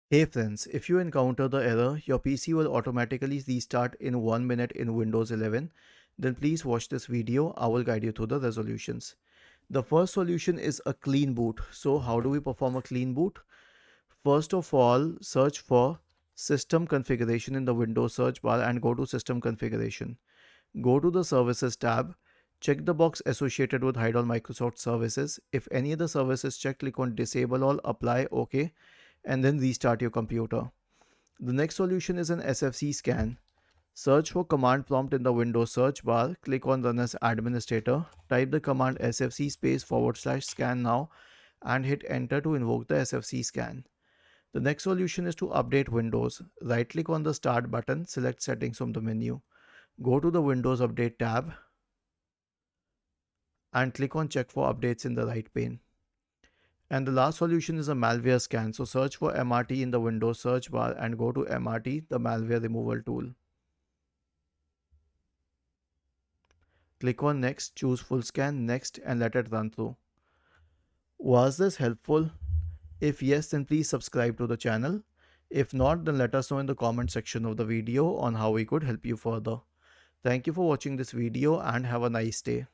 Hey friends, if you encounter the error, your PC will automatically restart in 1 minute in Windows 11, then please watch this video. I will guide you through the resolutions. The first solution is a clean boot. So how do we perform a clean boot? First of all, search for system configuration in the Windows search bar and go to system configuration. Go to the services tab. Check the box associated with hide all Microsoft services. If any other service is checked, click on disable all, apply, OK, and then restart your computer. The next solution is an SFC scan. Search for command prompt in the Windows search bar, click on run as administrator, type the command sfc /scan now and hit enter to invoke the SFC scan. The next solution is to update Windows. Right click on the start button, select settings from the menu. Go to the Windows Update tab and click on check for updates in the right pane. And the last solution is a malware scan. So search for MRT in the Windows search bar and go to MRT, the malware removal tool. Click on next, choose full scan, next, and let it run through. Was this helpful? If yes, then please subscribe to the channel. If not, then let us know in the comment section of the video on how we could help you further. Thank you for watching this video and have a nice day.